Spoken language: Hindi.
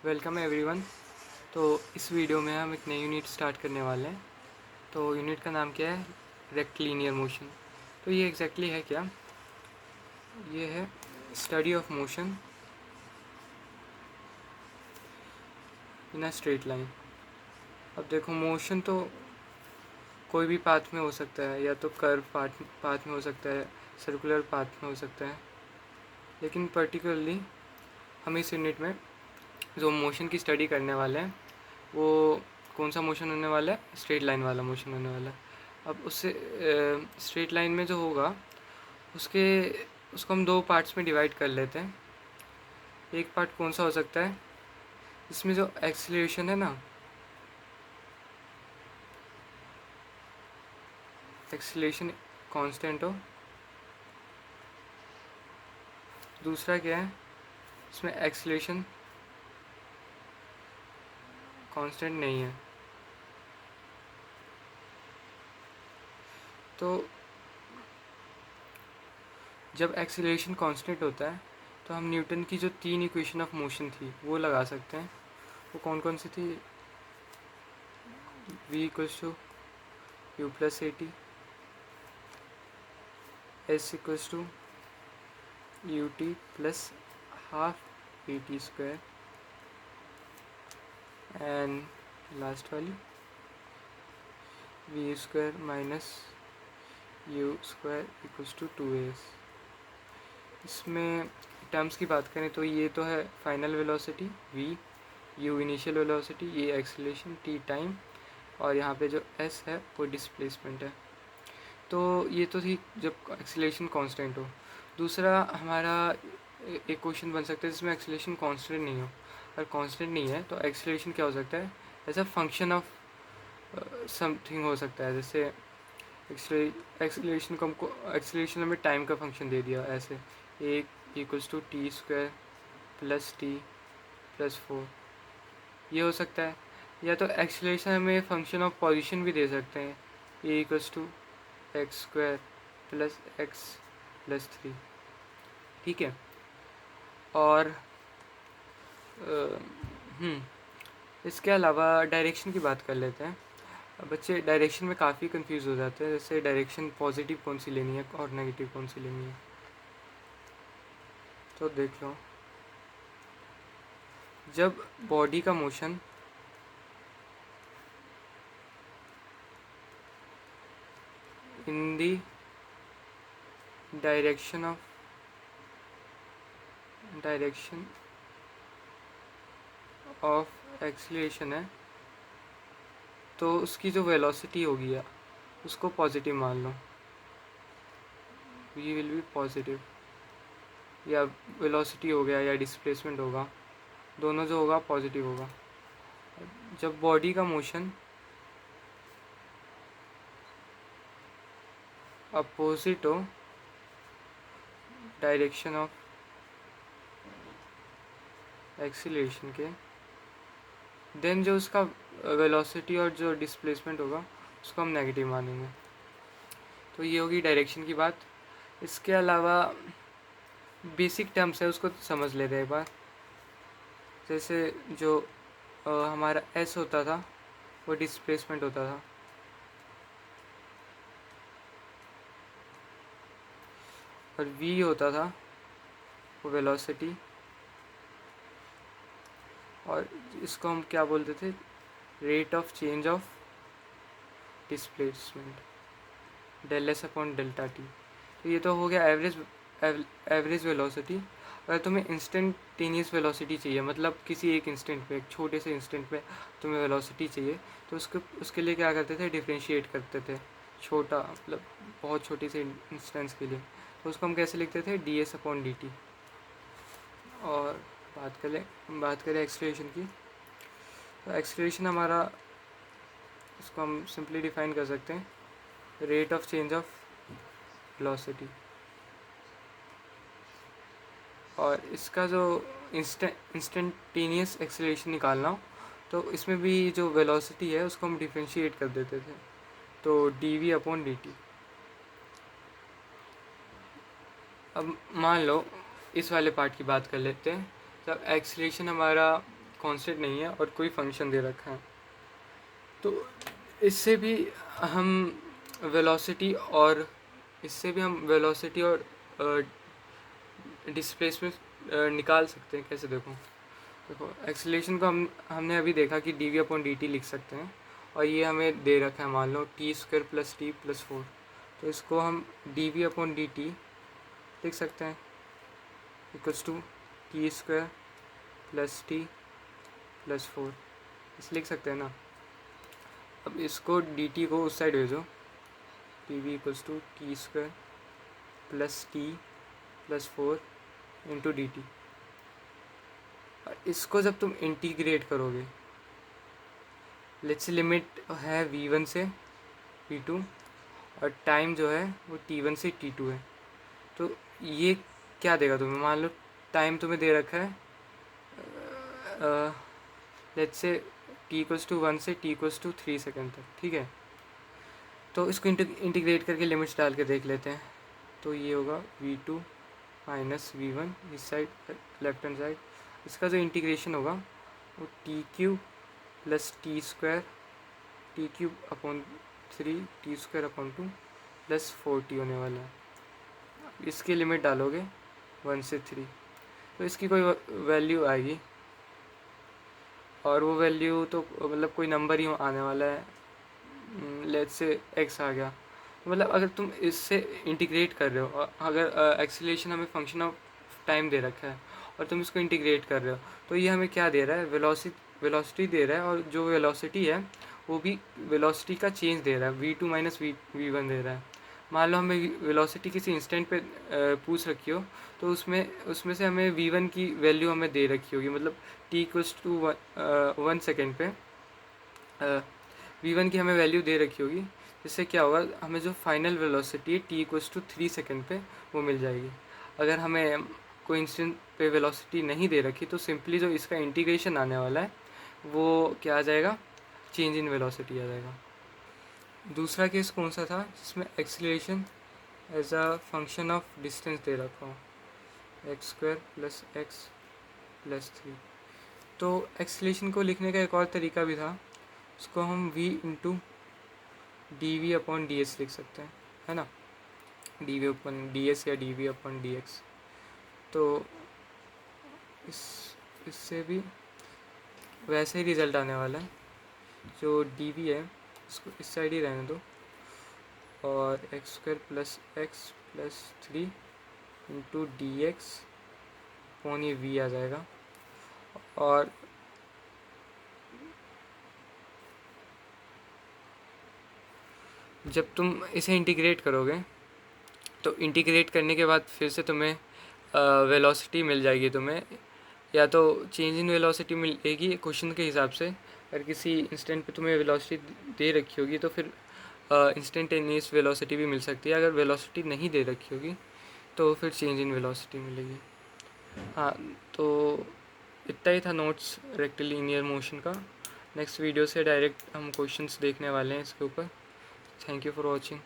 Welcome everyone. तो इस वीडियो में हम एक नई यूनिट स्टार्ट करने वाले हैं। तो यूनिट का नाम क्या है? Rectilinear motion. तो ये एग्जैक्टली है क्या? ये है study of motion in a straight line. अब देखो, मोशन तो कोई भी पाथ में हो सकता है, या तो कर्व पाथ में हो सकता है, सर्कुलर पाथ में हो सकता है। लेकिन पर्टिकुलरली हम इस यूनिट में जो मोशन की स्टडी करने वाले हैं वो कौन सा मोशन होने वाला है? स्ट्रेट लाइन वाला मोशन होने वाला है। अब उससे स्ट्रेट लाइन में जो होगा उसके उसको हम दो पार्ट्स में डिवाइड कर लेते हैं। एक पार्ट कौन सा हो सकता है? इसमें जो एक्सीलरेशन है ना, एक्सीलरेशन कांस्टेंट हो। दूसरा क्या है? इसमें एक्सीलरेशन कांस्टेंट नहीं है। तो जब एक्सीलरेशन कांस्टेंट होता है तो हम न्यूटन की जो 3 इक्वेशन ऑफ मोशन थी वो लगा सकते हैं। वो कौन कौन सी थी? v equals to u plus a t, s equals to u t plus half a t square, and last वाली v square minus u square equals to 2as। इसमें टर्म्स की बात करें तो ये तो है final velocity v, u initial velocity, ये एक्सीलरेशन, t टाइम, और यहाँ पे जो s है वो डिस्प्लेसमेंट है। तो ये तो थी जब एक्सीलरेशन कांस्टेंट हो। दूसरा हमारा एक क्वेश्चन बन सकता है जिसमें एक्सीलरेशन कांस्टेंट नहीं हो। अगर कांस्टेंट नहीं है तो एक्सीलरेशन क्या हो सकता है? As a function of something हो सकता है। जैसे एक्सीलरेशन को हमको एक्सीलरेशन हमें टाइम का फंक्शन दे दिया, ऐसे एक equals to T square plus T plus 4, ये हो सकता है। या तो एक्सीलरेशन हमें फंक्शन ऑफ पोजीशन भी दे सकते हैं, a equals to x square plus x plus 3। ठीक है। और अ, इसके अलावा डायरेक्शन की बात कर लेते हैं। बच्चे डायरेक्शन में काफ़ी कंफ्यूज हो जाते हैं, जैसे डायरेक्शन पॉजिटिव कौन सी लेनी है और नेगेटिव कौन सी लेनी है। तो देख लो, जब बॉडी का motion in the direction of acceleration है तो उसकी जो वेलोसिटी होगी या उसको पॉजिटिव मान लो, वी विल बी पॉजिटिव। या वेलोसिटी हो गया या डिस्प्लेसमेंट होगा, दोनों जो होगा पॉजिटिव होगा। जब बॉडी का मोशन अपोजिट हो डायरेक्शन ऑफ एक्सीलरेशन के, देन जो उसका वेलोसिटी और जो डिस्प्लेसमेंट होगा उसको हम नेगेटिव मानेंगे। तो ये होगी डायरेक्शन की बात। इसके अलावा बेसिक टर्म्स है उसको समझ लेते हैं एक बार। जैसे जो हमारा एस होता था वो डिस्प्लेसमेंट होता था, और वी होता था वो वेलोसिटी, और इसको हम क्या बोलते थे? Rate of change of displacement, del S upon delta T. तो ये तो हो गया एवरेज वेलोसिटी। अगर तुम्हें इंस्टेंटेनियस वेलोसिटी चाहिए, मतलब किसी एक इंस्टेंट पे, एक छोटे से इंस्टेंट पे तुम्हें वेलोसिटी चाहिए, तो उसके लिए क्या करते थे? डिफ्रेंशिएट करते थे, छोटा मतलब बहुत छोटी सी इंस्टेंस के लिए। तो उसको हम कैसे लिखते थे? D S upon D T. और बात करें एक्सलेशन की, तो एक्सलेशन हमारा, इसको हम सिंपली डिफाइन कर सकते हैं rate of change of velocity. और इसका जो इंस्टेंटेनियस एक्सेलरेशन निकालना हो तो इसमें भी जो वेलोसिटी है उसको हम डिफ्रेंशिएट कर देते थे, तो D V upon D T. अब मान लो इस वाले पार्ट की बात कर लेते हैं। जब एक्सेलरेशन हमारा कांस्टेंट नहीं है और कोई फंक्शन दे रखा है। तो इससे भी हम वेलोसिटी और डिस्प्लेसमेंट निकाल सकते हैं। कैसे देखो एक्सीलरेशन को हमने अभी देखा कि dv/dt लिख सकते हैं, और ये हमें दे रखा है मान लो t² + t + 4, तो इसको हम dv/dt लिख सकते हैं इक्वल्स टू t² + t + 4, इस लिख सकते हैं ना। अब इसको dt को उस साइड भेजो, dv = t² + t + 4 × dt। इसको जब तुम इंटीग्रेट करोगे, लेट्स लिमिट है v1 से v2 और टाइम जो है वो t1 से t2 है, तो ये क्या देगा तुम्हें। मान लो टाइम तुम्हें दे रखा है लेट्स से t = 1 से t = 3 सेकेंड तक, ठीक है। तो इसको इंटीग्रेट करके लिमिट्स डाल के देख लेते हैं। तो ये होगा v2 - v1 इस साइड लेफ्ट हैंड साइड, इसका जो इंटीग्रेशन होगा वो t³ + t² t³/3 t² + 4t होने वाला है। इसकी लिमिट डालोगे 1 से 3, तो इसकी कोई वैल्यू आएगी, और वो वैल्यू तो मतलब कोई नंबर ही आने वाला है। लेट्स से x आ गया, मतलब अगर तुम इससे इंटीग्रेट कर रहे हो, अगर एक्सीलरेशन हमें फंक्शन ऑफ टाइम दे रखा है और तुम इसको इंटीग्रेट कर रहे हो, तो ये हमें क्या दे रहा है, वेलोसिटी दे रहा है, और जो वेलोसिटी है वो भी वेलोसिटी का चेंज दे रहा है, v2 - v1 दे रहा है। मान लो हमें वेलोसिटी किसी इंस्टेंट पे पूछ रखी हो, तो उसमें से हमें v1 की वैल्यू हमें दे रखी होगी, मतलब t = 1 सेकेंड पे v1 की हमें वैल्यू दे रखी होगी, जिससे क्या होगा, हमें जो फाइनल वेलोसिटी है t = 3 सेकेंड पे वो मिल जाएगी। अगर हमें कोई इंस्टेंट पे वेलोसिटी नहीं दे रखी, तो सिंपली जो इसका इंटीग्रेशन आने वाला है वो क्या आ जाएगा, चेंज इन वेलोसिटी आ जाएगा। दूसरा केस कौन सा था, जिसमें acceleration as a function of distance दे रखा हो, x² + x + 3। तो एक्सीलरेशन को लिखने का एक और तरीका भी था, उसको हम v × dv/ds लिख सकते हैं, है ना, dv/ds या dv/dx। तो इससे भी वैसे ही रिज़ल्ट आने वाला है। जो dv है इसको इस साइड ही रहने दो, और x² + x + 3 × dx ये v आ जाएगा। और जब तुम इसे इंटीग्रेट करोगे, तो इंटीग्रेट करने के बाद फिर से तुम्हें वेलोसिटी मिल जाएगी, तुम्हें या तो चेंज इन वेलोसिटी मिलेगी क्वेश्चन के हिसाब से। अगर किसी इंस्टेंट पे तुम्हें वेलोसिटी दे रखी होगी तो फिर इंस्टेंटेनियस वेलोसिटी भी मिल सकती है। अगर वेलोसिटी नहीं दे रखी होगी तो फिर चेंज इन वेलोसिटी मिलेगी। हाँ, तो इतना ही था नोट्स रेक्टिलिनियर मोशन का। नेक्स्ट वीडियो से डायरेक्ट हम क्वेश्चंस देखने वाले हैं इसके ऊपर। Thank you for watching.